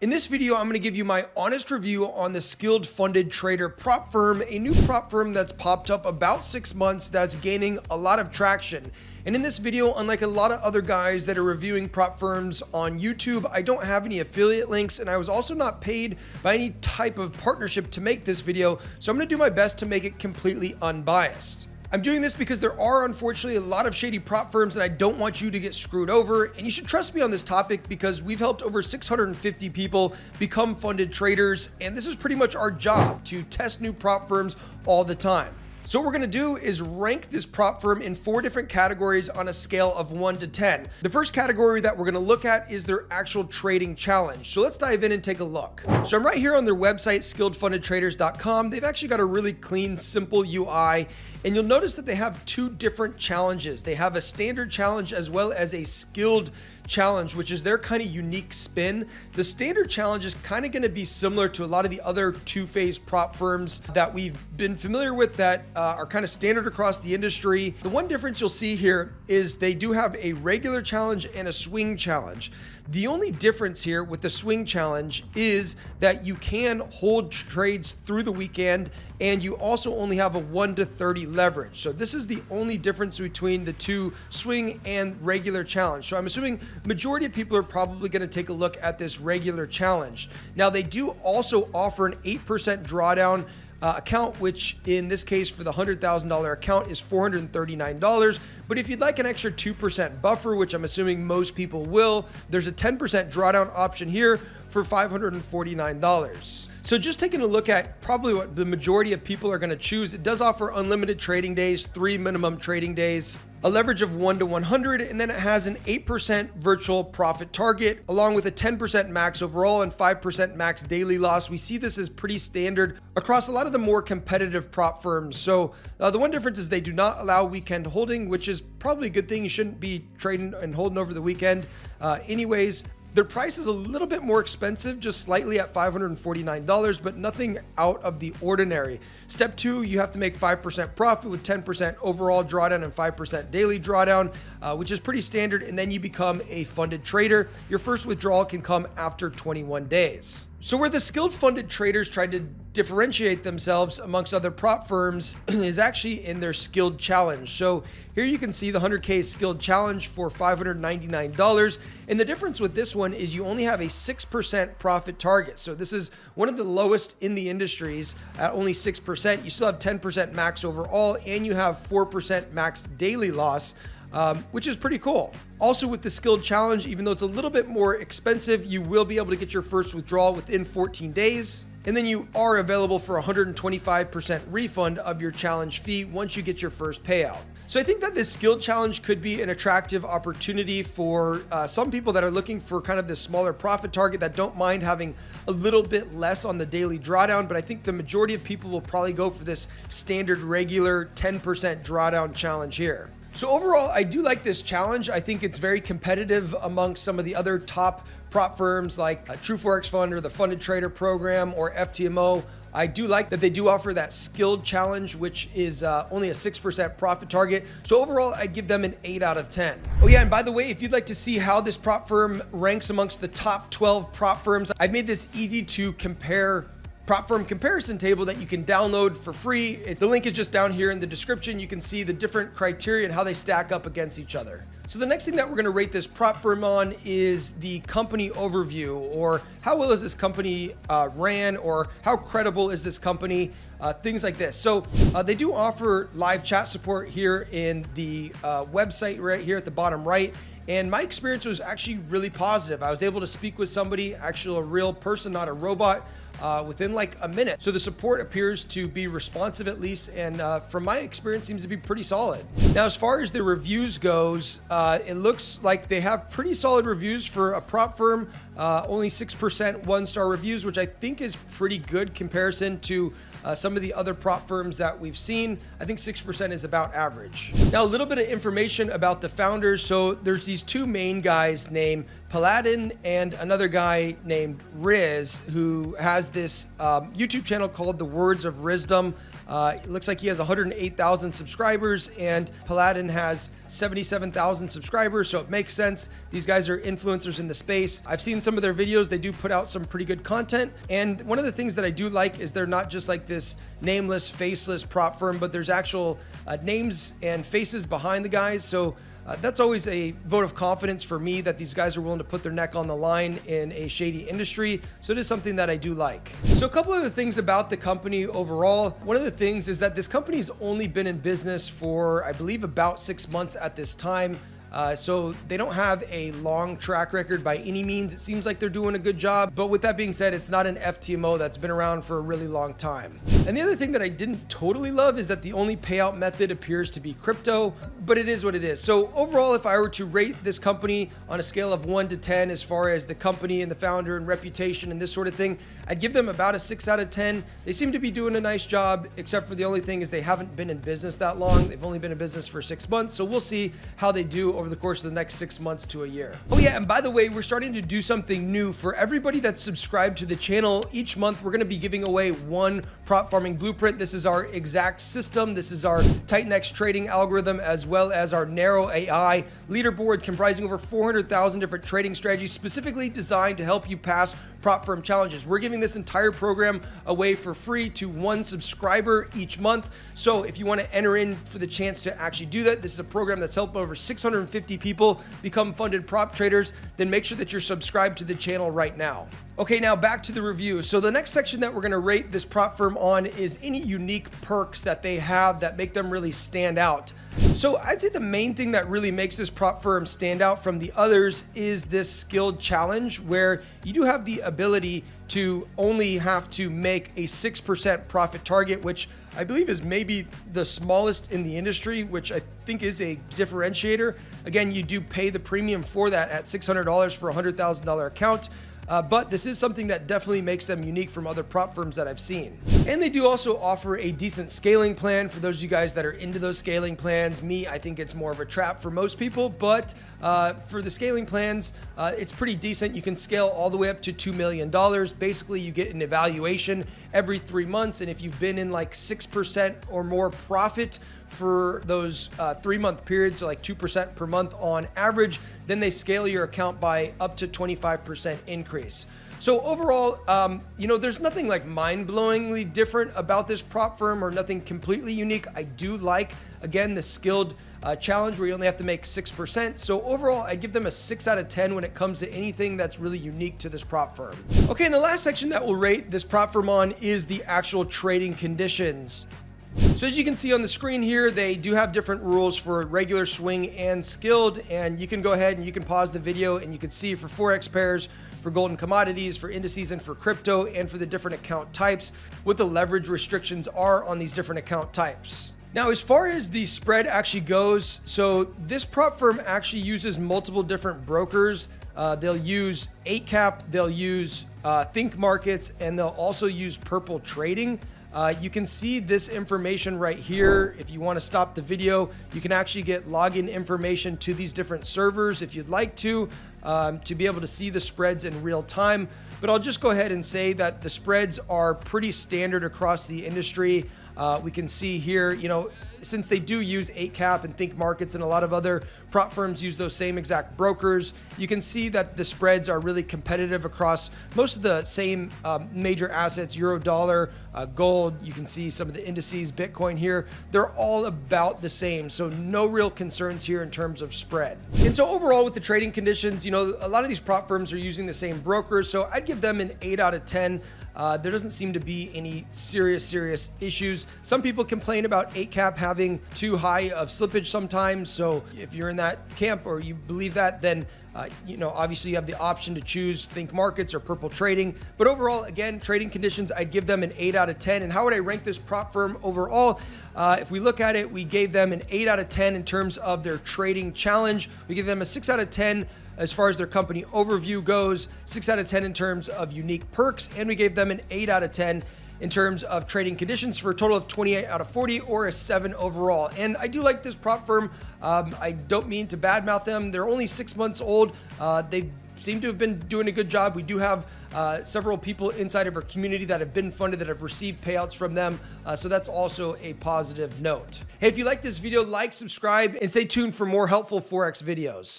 In this video, I'm going to give you my honest review on the Skilled Funded Trader prop firm, a new prop firm that's popped up about 6 months that's gaining a lot of traction. And in this video, unlike a lot of other guys that are reviewing prop firms on YouTube, I don't have any affiliate links, and I was also not paid by any type of partnership to make this video, so I'm going to do my best to make it completely unbiased. I'm doing this because there are unfortunately a lot of shady prop firms and I don't want you to get screwed over, and you should trust me on this topic because we've helped over 650 people become funded traders, and this is pretty much our job, to test new prop firms all the time. So what we're going to do is rank this prop firm in 4 different categories on a scale of 1 to 10. The first category that we're going to look at is their actual trading challenge. So let's dive in and take a look. So I'm right here on their website, skilledfundedtraders.com. They've actually got a really clean, simple UI, and you'll notice that they have 2 different challenges. They have a standard challenge as well as a skilled challenge, which is their kind of unique spin. The standard challenge is kind of going to be similar to a lot of the other two-phase prop firms that we've been familiar with that are kind of standard across the industry. The one difference you'll see here is they do have a regular challenge and a swing challenge. The only difference here with the swing challenge is that you can hold trades through the weekend, and you also only have a 1 to 30 leverage. So this is the only difference between the 2 swing and regular challenge. So I'm assuming majority of people are probably going to take a look at this regular challenge. Now they do also offer an 8% drawdown account, which in this case for the $100,000 account is $439. But if you'd like an extra 2% buffer, which I'm assuming most people will, there's a 10% drawdown option here for $549. So just taking a look at probably what the majority of people are going to choose, it does offer unlimited trading days, 3 minimum trading days, a leverage of 1 to 100, and then it has an 8% virtual profit target, along with a 10% max overall and 5% max daily loss. We see this as pretty standard across a lot of the more competitive prop firms. So the one difference is they do not allow weekend holding, which is probably a good thing. You shouldn't be trading and holding over the weekend anyways. Their price is a little bit more expensive, just slightly at $549, but nothing out of the ordinary. Step 2, you have to make 5% profit with 10% overall drawdown and 5% daily drawdown, which is pretty standard, and then you become a funded trader. Your first withdrawal can come after 21 days. So where the Skilled Funded Traders tried to differentiate themselves amongst other prop firms is actually in their skilled challenge. So here you can see the 100K skilled challenge for $599. And the difference with this one is you only have a 6% profit target. So this is one of the lowest in the industries at only 6%. You still have 10% max overall, and you have 4% max daily loss, which is pretty cool. Also with the skilled challenge, even though it's a little bit more expensive, you will be able to get your first withdrawal within 14 days. And then you are available for 125% refund of your challenge fee once you get your first payout. So I think that this skilled challenge could be an attractive opportunity for some people that are looking for kind of this smaller profit target that don't mind having a little bit less on the daily drawdown. But I think the majority of people will probably go for this standard regular 10% drawdown challenge here. So overall, I do like this challenge. I think it's very competitive amongst some of the other top prop firms like True Forex Fund or the Funded Trader Program or FTMO. I do like that they do offer that skilled challenge, which is only a 6% profit target. So overall, I'd give them an 8 out of 10. Oh yeah, and by the way, if you'd like to see how this prop firm ranks amongst the top 12 prop firms, I've made this easy to compare prop firm comparison table that you can download for free. The link is just down here in the description. You can see the different criteria and how they stack up against each other. So the next thing that we're going to rate this prop firm on is the company overview, or how well is this company ran, or how credible is this company, things like this. So they do offer live chat support here in the website right here at the bottom right. And my experience was actually really positive. I was able to speak with somebody, actually a real person, not a robot, within like a minute. So the support appears to be responsive at least, and from my experience seems to be pretty solid. Now, as far as the reviews goes, it looks like they have pretty solid reviews for a prop firm, only 6% 1-star reviews, which I think is pretty good comparison to some of the other prop firms that we've seen. I think 6% is about average. Now, a little bit of information about the founders. So there's these 2 main guys named Paladin and another guy named Riz, who has this YouTube channel called The Words of Wisdom. It looks like he has 108,000 subscribers, and Paladin has 77,000 subscribers, so it makes sense. These guys are influencers in the space. I've seen some of their videos. They do put out some pretty good content, and one of the things that I do like is they're not just like this nameless, faceless prop firm, but there's actual names and faces behind the guys. So that's always a vote of confidence for me that these guys are willing to put their neck on the line in a shady industry. So it is something that I do like. So a couple of the things about the company overall. One of the things is that this company's only been in business for, I believe, about 6 months at this time. So they don't have a long track record by any means. It seems like they're doing a good job, but with that being said, it's not an FTMO that's been around for a really long time. And the other thing that I didn't totally love is that the only payout method appears to be crypto, but it is what it is. So overall, if I were to rate this company on a scale of 1 to 10 as far as the company and the founder and reputation and this sort of thing, I'd give them about a 6 out of 10. They seem to be doing a nice job, except for the only thing is they haven't been in business that long. They've only been in business for 6 months. So we'll see how they do over the course of the next 6 months to a year. Oh yeah, and by the way, we're starting to do something new for everybody that's subscribed to the channel. Each month, we're going to be giving away one prop farming blueprint. This is our exact system. This is our Titan-X trading algorithm, as well as our narrow AI leaderboard comprising over 400,000 different trading strategies specifically designed to help you pass prop firm challenges. We're giving this entire program away for free to one subscriber each month. So if you want to enter in for the chance to actually do that, this is a program that's helped over 650 people become funded prop traders. Then make sure that you're subscribed to the channel right now. Okay, now back to the review. So the next section that we're going to rate this prop firm on is any unique perks that they have that make them really stand out. So I'd say the main thing that really makes this prop firm stand out from the others is this skilled challenge, where you do have the ability to only have to make a 6% profit target, which I believe is maybe the smallest in the industry, which I think is a differentiator. Again, you do pay the premium for that at $600 for a $100,000 account. But this is something that definitely makes them unique from other prop firms that I've seen. And they do also offer a decent scaling plan for those of you guys that are into those scaling plans. Me, I think it's more of a trap for most people, but for the scaling plans, it's pretty decent. You can scale all the way up to $2 million. Basically, you get an evaluation every 3 months. And if you've been in like 6% or more profit for those 3-month periods, so like 2% per month on average, then they scale your account by up to 25% increase. So overall, there's nothing like mind-blowingly different about this prop firm or nothing completely unique. I do like, again, the skilled challenge where you only have to make 6%. So overall, I'd give them a 6 out of 10 when it comes to anything that's really unique to this prop firm. Okay, and the last section that we'll rate this prop firm on is the actual trading conditions. So as you can see on the screen here, they do have different rules for regular, swing, and skilled, and you can go ahead and you can pause the video and you can see for Forex pairs, for golden commodities, for indices, and for crypto, and for the different account types, what the leverage restrictions are on these different account types. Now, as far as the spread actually goes, so this prop firm actually uses multiple different brokers. They'll use 8cap, they'll use Think Markets, and they'll also use Purple Trading. You can see this information right here. If you want to stop the video, you can actually get login information to these different servers if you'd like to be able to see the spreads in real time. But I'll just go ahead and say that the spreads are pretty standard across the industry. We can see here, since they do use 8cap and Think Markets and a lot of other prop firms use those same exact brokers, you can see that the spreads are really competitive across most of the same major assets, euro, dollar, gold. You can see some of the indices, Bitcoin here. They're all about the same. So no real concerns here in terms of spread. And so overall with the trading conditions, a lot of these prop firms are using the same brokers. So I'd give them an 8 out of 10. There doesn't seem to be any serious issues. Some people complain about 8cap having too high of slippage sometimes. So if you're in that camp or you believe that, then obviously you have the option to choose Think Markets or Purple Trading. But overall, again, trading conditions, I'd give them an 8 out of 10. And how would I rank this prop firm overall? If we look at it, we gave them an 8 out of 10 in terms of their trading challenge. We give them a 6 out of 10 as far as their company overview goes, 6 out of 10 in terms of unique perks, and we gave them an 8 out of 10 in terms of trading conditions for a total of 28 out of 40 or a 7 overall. And I do like this prop firm. I don't mean to badmouth them. They're only 6 months old. They seem to have been doing a good job. We do have several people inside of our community that have been funded, that have received payouts from them. So that's also a positive note. Hey, if you like this video, like, subscribe, and stay tuned for more helpful Forex videos.